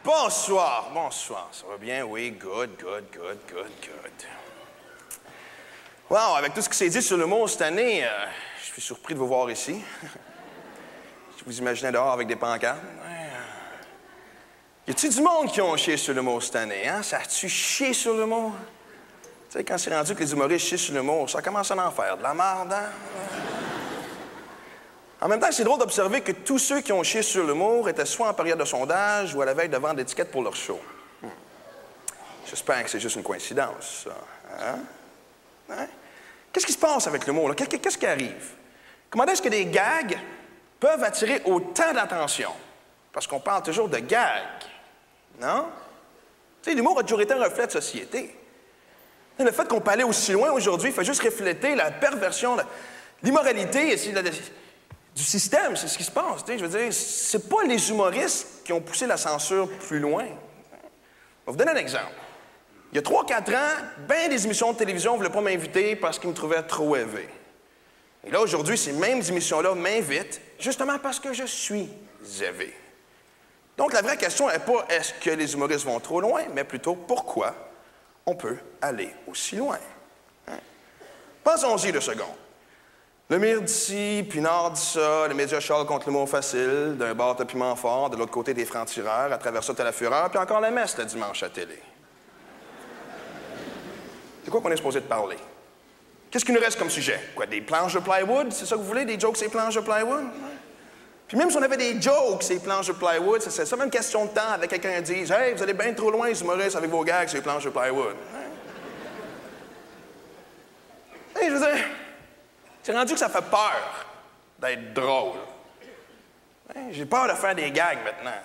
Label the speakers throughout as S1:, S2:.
S1: Bonsoir, bonsoir. Ça va bien? Oui, good. Wow, avec tout ce qui s'est dit sur le mot cette année, je suis surpris de vous voir ici. Je vous imaginais dehors avec des pancartes. Y a-t-il du monde qui ont chié sur le mot cette année, hein? Ça a-tu chié sur le mot? Tu sais, quand c'est rendu que les humoristes chient sur le mot, ça commence à en faire de la merde, hein? En même temps, c'est drôle d'observer que tous ceux qui ont chié sur l'humour étaient soit en période de sondage ou à la veille de vendre d'étiquettes pour leur show. J'espère que c'est juste une coïncidence, ça. Hein? Qu'est-ce qui se passe avec l'humour, là? Qu'est-ce qui arrive? Comment est-ce que des gags peuvent attirer autant d'attention? Parce qu'on parle toujours de gags, non? Tu sais, l'humour a toujours été un reflet de société. Le fait qu'on peut aller aussi loin aujourd'hui fait juste refléter la perversion, l'immoralité du système, c'est ce qui se passe. Je veux dire, c'est pas les humoristes qui ont poussé la censure plus loin. Je vais vous donner un exemple. Il y a 3-4 ans, bien des émissions de télévision ne voulaient pas m'inviter parce qu'ils me trouvaient trop élevé. Et là, aujourd'hui, ces mêmes émissions-là m'invitent justement parce que je suis élevé. Donc, la vraie question n'est pas est-ce que les humoristes vont trop loin, mais plutôt pourquoi on peut aller aussi loin. Hein? Pensons-y 2 secondes. Le Mire dit ci, puis Nord dit ça, les médias chialent contre l'humour facile, d'un bord t'as Piment Fort, de l'autre côté des francs-tireurs, à travers ça t'as la fureur, puis encore la messe le dimanche à télé. C'est quoi qu'on est supposé de parler? Qu'est-ce qui nous reste comme sujet? Quoi, des planches de plywood? C'est ça que vous voulez, des jokes, ces planches de plywood? Puis même si on avait des jokes, ces planches de plywood, c'est ça même question de temps avec quelqu'un qui dise « Hey, vous allez bien trop loin, les humoristes, avec vos gags, ces planches de plywood. » Hey, je veux dire, c'est rendu que ça fait peur d'être drôle. Hey, j'ai peur de faire des gags maintenant.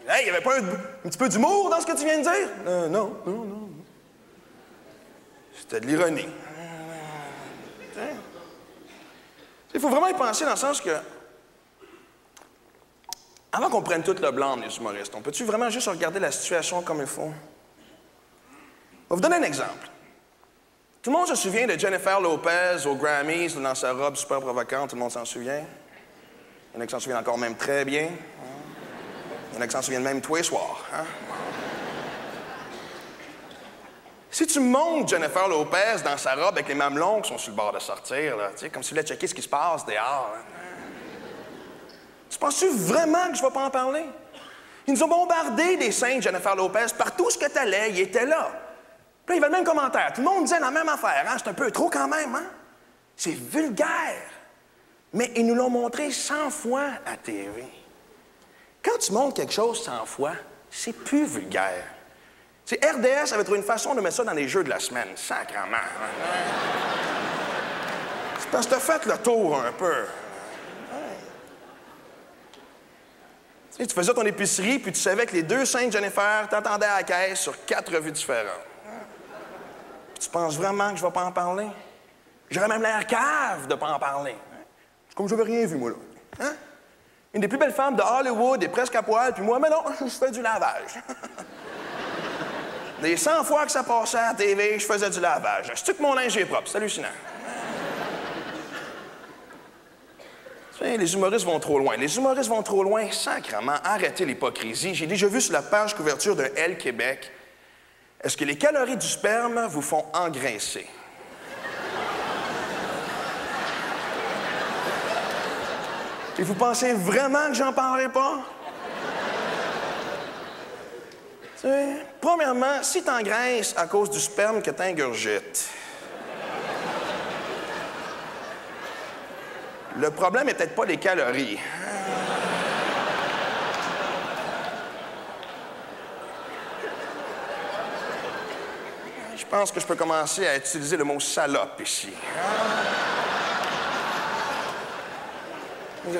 S1: Hey, il n'y avait pas un petit peu d'humour dans ce que tu viens de dire? Non. C'était de l'ironie. Il faut vraiment y penser dans le sens que avant qu'on prenne tout le blâme, les humoristes, on peut-tu vraiment juste regarder la situation comme il faut? Je vais vous donner un exemple. Tout le monde se souvient de Jennifer Lopez aux Grammys, dans sa robe super provocante, tout le monde s'en souvient. Il y en a qui s'en souviennent encore même très bien. Il y en a qui s'en souviennent même tous les soirs. Hein? Si tu montes Jennifer Lopez dans sa robe avec les mamelons qui sont sur le bord de sortir, là, comme si tu voulais checker ce qui se passe dehors, hein? Tu penses-tu vraiment que je ne vais pas en parler? Ils nous ont bombardé des scènes de Jennifer Lopez. Partout où tu allais, il était là. Puis là, il y avait le même commentaire. Tout le monde disait la même affaire. Hein? C'est un peu trop quand même. Hein? C'est vulgaire. Mais ils nous l'ont montré 100 fois à TV. Quand tu montres quelque chose 100 fois, c'est plus vulgaire. C'est RDS avait trouvé une façon de mettre ça dans les jeux de la semaine. Sacrement. C'est parce que tu as fait le tour un peu. Tu faisais ton épicerie, puis tu savais que les 2 scènes de Jennifer t'attendaient à la caisse sur 4 revues différentes. Puis tu penses vraiment que je ne vais pas en parler? J'aurais même l'air cave de ne pas en parler. C'est comme je n'avais rien vu, moi, là. Hein? Une des plus belles femmes de Hollywood est presque à poil, puis moi, mais non, je fais du lavage. Les 100 fois que ça passait à la TV, je faisais du lavage. C'est-tu que mon linge est propre? C'est hallucinant. Les humoristes vont trop loin. Les humoristes vont trop loin, sacrément. Arrêtez l'hypocrisie. J'ai déjà vu sur la page couverture de Elle Québec, est-ce que les calories du sperme vous font engraisser? Et vous pensez vraiment que j'en parlerai pas? Premièrement, si t'engraisses à cause du sperme que t'ingurgites, le problème n'est peut-être pas les calories. Je pense que je peux commencer à utiliser le mot salope ici.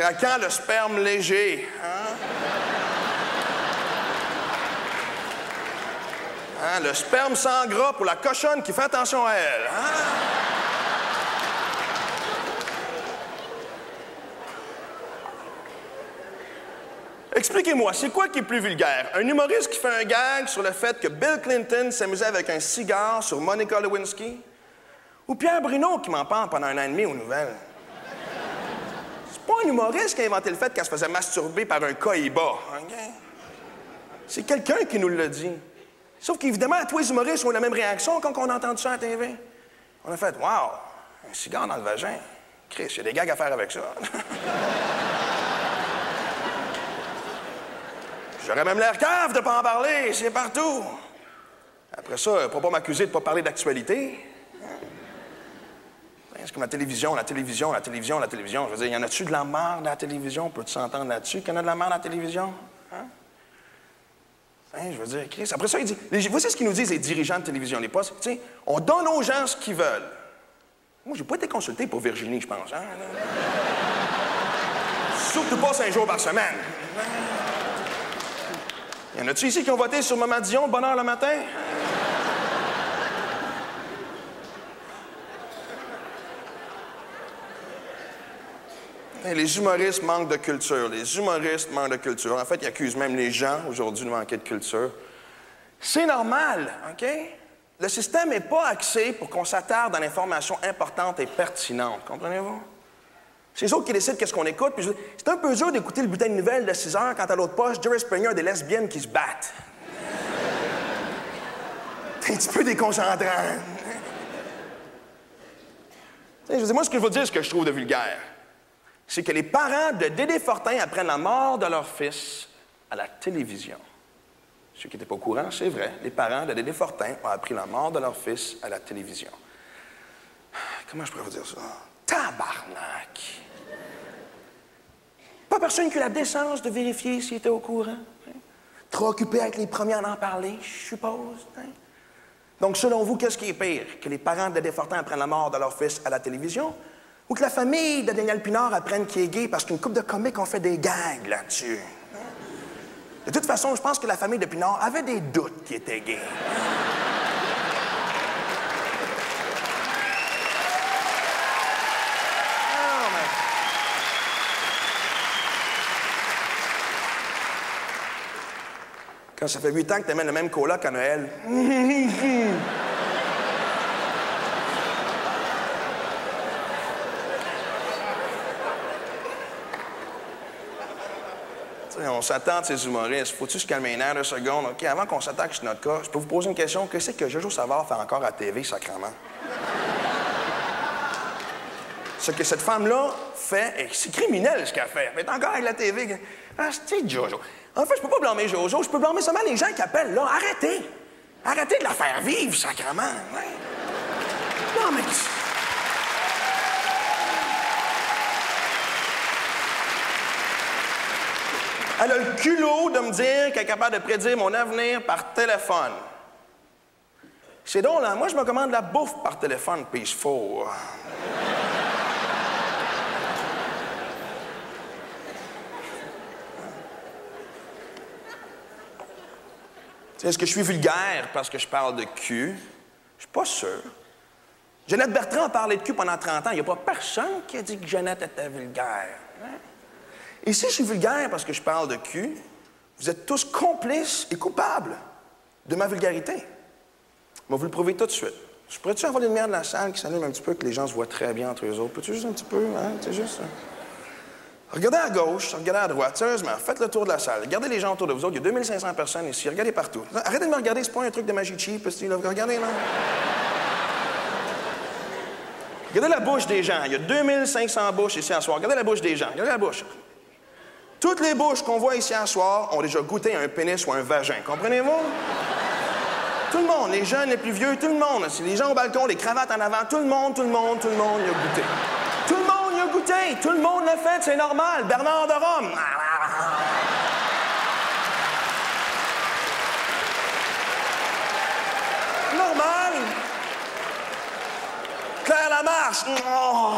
S1: À quand le sperme léger? Le sperme sans gras pour la cochonne qui fait attention à elle. Expliquez-moi, c'est quoi qui est plus vulgaire? Un humoriste qui fait un gag sur le fait que Bill Clinton s'amusait avec un cigare sur Monica Lewinsky? Ou Pierre Bruno qui m'en parle pendant 1 an et demi aux nouvelles? C'est pas un humoriste qui a inventé le fait qu'elle se faisait masturber par un cohiba. Okay? C'est quelqu'un qui nous l'a dit. Sauf qu'évidemment, tous les humoristes ont eu la même réaction quand on a entendu ça à la TV. On a fait « Wow, un cigare dans le vagin. Chris, il y a des gags à faire avec ça. » J'aurais même l'air cave de ne pas en parler, c'est partout. Après ça, pour pas m'accuser de ne pas parler d'actualité. C'est comme la télévision. Je veux dire, y en a-tu de la merde à la télévision? Peux-tu s'entendre là-dessus qu'il y en a de la merde à la télévision? Hein? Je veux dire, Chris. Après ça, il dit... Voici ce qu'ils nous disent, les dirigeants de télévision, les postes. Tu sais, on donne aux gens ce qu'ils veulent. Moi, j'ai pas été consulté pour Virginie, je pense. Hein? Surtout pas 5 jours par semaine. Y en a-tu ici qui ont voté sur Maman Dion, bonheur le matin? Les humoristes manquent de culture. Les humoristes manquent de culture. En fait, ils accusent même les gens aujourd'hui de manquer de culture. C'est normal, OK? Le système n'est pas axé pour qu'on s'attarde à l'information importante et pertinente. Comprenez-vous? C'est eux autres qui décident qu'est-ce qu'on écoute. Puis c'est un peu dur d'écouter le bulletin de nouvelles de 6 heures quand à l'autre poche, Jerry Springer a des lesbiennes qui se battent. C'est un petit peu déconcentrant. Je veux dire, moi, ce que je veux dire, ce que je trouve de vulgaire, c'est que les parents de Dédé Fortin apprennent la mort de leur fils à la télévision. Ceux qui n'étaient pas au courant, c'est vrai. Les parents de Dédé Fortin ont appris la mort de leur fils à la télévision. Comment je pourrais vous dire ça? Tabarnak! Pas personne qui a la décence de vérifier s'il était au courant. Hein? Trop occupé avec les premiers à en parler, je suppose. Hein? Donc, selon vous, qu'est-ce qui est pire? Que les parents de Dédé Fortin apprennent la mort de leur fils à la télévision? Ou que la famille de Daniel Pinard apprenne qu'il est gay parce qu'une couple de comiques ont fait des gags là-dessus? Hein? De toute façon, je pense que la famille de Pinard avait des doutes qu'il était gay. Quand ça fait 8 ans que tu amènes le même coloc à Noël. On s'attend de ces humoristes. Faut-tu se calmer une heure, 2 secondes? OK, avant qu'on s'attaque sur notre cas, je peux vous poser une question. Qu'est-ce que Jojo Savard fait encore à la TV, sacrément? Ce que cette femme-là fait, c'est criminel ce qu'elle fait. Elle est encore avec la TV. Ah, c'est Jojo. En fait, je peux pas blâmer Jojo, je peux blâmer seulement les gens qui appellent là. Arrêtez! Arrêtez de la faire vivre, sacrément. Ouais. Non, mais... Elle a le culot de me dire qu'elle est capable de prédire mon avenir par téléphone. C'est drôle, hein? Moi, je me commande la bouffe par téléphone, puis il faut. Est-ce que je suis vulgaire parce que je parle de cul? Je suis pas sûr. Jeannette Bertrand a parlé de cul pendant 30 ans. Il n'y a pas personne qui a dit que Jeannette était vulgaire. Hein? Et si je suis vulgaire parce que je parle de cul, vous êtes tous complices et coupables de ma vulgarité. Je vais vous le prouver tout de suite. Je pourrais-tu avoir les lumières de la salle qui s'allument un petit peu, que les gens se voient très bien entre eux autres? Peux-tu juste un petit peu, hein? C'est juste... Regardez à gauche, regardez à droite. Sérieusement, faites le tour de la salle. Regardez les gens autour de vous autres. Il y a 2500 personnes ici. Regardez partout. Arrêtez de me regarder, c'est pas un truc de magie cheap. Regardez, là. Regardez la bouche des gens. Il y a 2500 bouches ici à soir. Regardez la bouche des gens. Regardez la bouche. Toutes les bouches qu'on voit ici à soir ont déjà goûté un pénis ou un vagin. Comprenez-vous? Tout le monde, les jeunes, les plus vieux, tout le monde. Les gens au balcon, les cravates en avant, tout le monde y a goûté. Tout le monde y a goûté. Tout le monde l'a fait, c'est normal. Bernard de Rome. Normal. Claire Lamarche. Oh.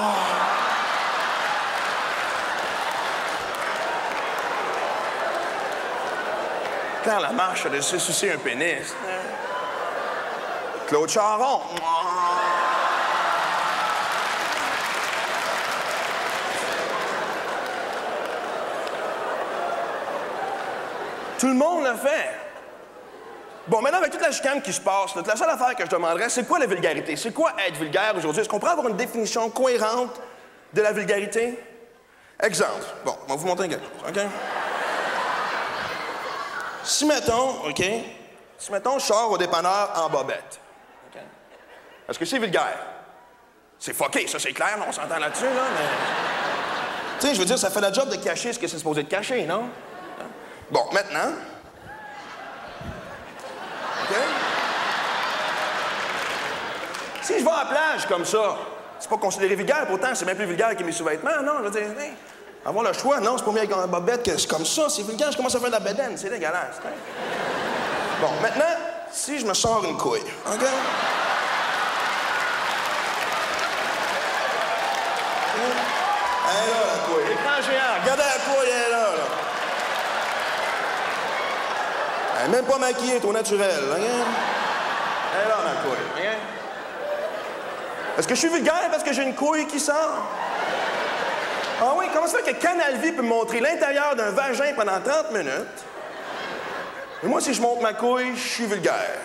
S1: Claire Lamarche a laissé sucer un pénis. Claude Charon. Tout le monde l'a fait. Bon, maintenant, avec toute la chicane qui se passe, la seule affaire que je demanderais, c'est quoi la vulgarité? C'est quoi être vulgaire aujourd'hui? Est-ce qu'on pourrait avoir une définition cohérente de la vulgarité? Exemple. Bon, on va vous montrer quelque chose, OK? Si mettons, OK, si mettons, je sors au dépanneur en bobette, OK? Est-ce que c'est vulgaire? C'est fucké, ça, c'est clair, on s'entend là-dessus, là, mais... Tu sais, je veux dire, ça fait la job de cacher ce que c'est supposé de cacher, non? Bon, maintenant... OK? Si je vais à la plage comme ça, c'est pas considéré vulgaire, pourtant, c'est bien plus vulgaire que mes sous-vêtements, non? Je veux dire, hey, avoir le choix, non, c'est pas mieux avec un bobette que c'est comme ça, c'est vulgaire, je commence à faire de la bédaine, c'est dégueulasse, hein? Bon, maintenant, si je me sors une couille, OK? Elle est là, la couille. Écran géant, regardez la couille, elle est là, là. Elle est même pas maquillée, trop naturelle, OK? Elle est là, ma couille, OK? Est-ce que je suis vulgaire parce que j'ai une couille qui sort? Ah oui, comment ça fait que Canal Vie peut me montrer l'intérieur d'un vagin pendant 30 minutes? Et moi, si je montre ma couille, je suis vulgaire.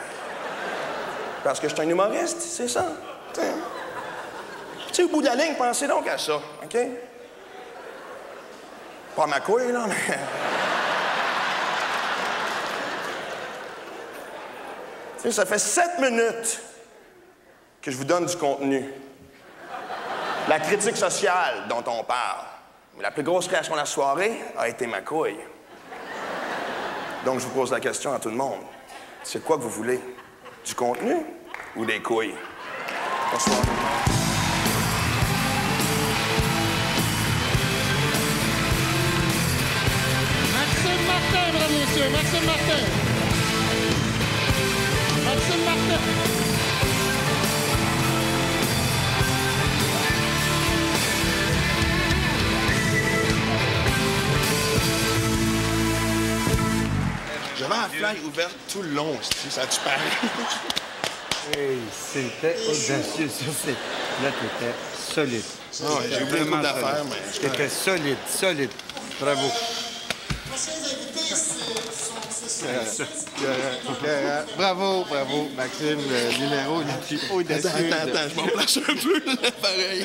S1: Parce que je suis un humoriste, c'est ça. Tu sais, au bout de la ligne, pensez donc à ça, OK? Pas ma couille, là, mais... Tu sais, ça fait 7 minutes que je vous donne du contenu. La critique sociale dont on parle. Mais la plus grosse création de la soirée a été ma couille. Donc, je vous pose la question à tout le monde. C'est quoi que vous voulez? Du contenu ou des couilles? Bonsoir.
S2: Maxime Martin, mesdames et messieurs. Maxime Martin. Maxime Martin.
S1: J'avais la fly ouverte tout le long, ça a-tu paru?
S3: Hey, c'était audacieux, ça, c'est... Là, t'étais solide.
S1: Ah ouais, j'ai oublié beaucoup d'affaires, mais...
S3: T'étais solide, solide. Bravo. Bravo, bravo, Maxime, le numéro le plus audacieux.
S1: Attends, je m'en place un peu, là, pareil.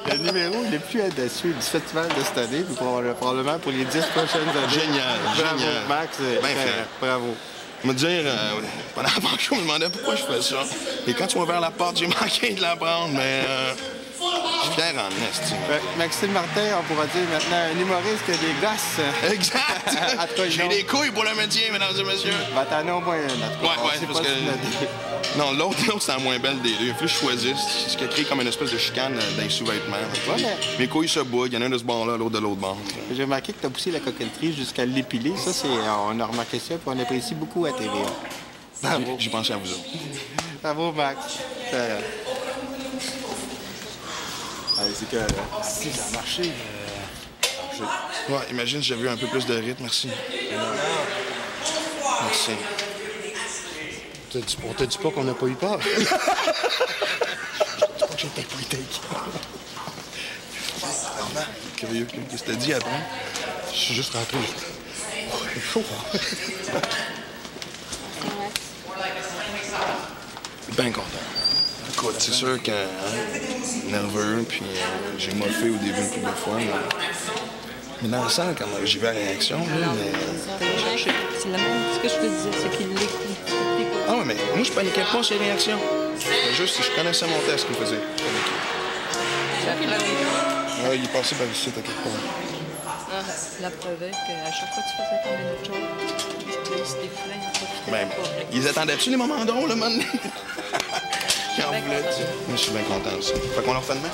S3: Le numéro le plus audacieux du festival de cette année, puis probablement pour les 10 prochaines années.
S1: Génial,
S3: bravo,
S1: génial.
S3: Max, bravo.
S1: Me dire, pendant la show, je me demandais pourquoi je fais ça. Et quand tu m'as ouvert la porte, j'ai manqué de la prendre, mais je suis fier en esti.
S3: Maxime Martin, on pourra dire maintenant un humoriste qui a des gosses.
S1: Exact! J'ai des couilles pour le métier, mesdames et messieurs.
S3: Ben, t'en as au moins une.
S1: Ouais, parce que... Non, l'autre, c'est la moins belle des deux. Il faut que je choisisse. C'est ce qui a créé comme une espèce de chicane dans les sous-vêtements.
S3: Ouais, mais...
S1: Mes couilles se bougent. Il y en a un de ce bord-là, l'autre de l'autre bord.
S3: J'ai remarqué que t'as poussé la coquetterie jusqu'à l'épiler. Ça, c'est... On a remarqué ça, puis on apprécie beaucoup à TVA.
S1: Bravo. J'ai pensé à vous autres.
S3: Bravo, Max.
S4: C'est que si ça a marché,
S1: Ouais, imagine si j'avais eu un peu plus de rythme, merci. Merci.
S4: on te dit pas qu'on n'a pas eu peur.
S1: Je dis pas que j'étais pas take. Curieux, qu'est-ce que t'as dit après?
S4: Je suis juste rentré. C'est chaud.
S1: Bien content. Écoute, c'est sûr que nerveux, puis j'ai moffé au début une couple de fois. Mais dans le salle, quand j'y vais à la réaction, là, mais...
S5: C'est la même. Ce que je te disais, c'est qu'il l'écoute.
S1: Ah ouais, mais moi, je paniquais pas sur les réactions. C'était juste que je connaissais mon test qu'il faisait. Ouais, il est passé par ici, t'as quelque part.
S5: La preuve est qu'à chaque fois que tu faisais tomber notre chose, ils se défoulaient, ils profitaient.
S1: Ben, ils attendaient-tu les moments drôles, le moment donné? Ils en voulaient, tu sais. Moi, je suis bien content aussi. Fait qu'on leur fait demain.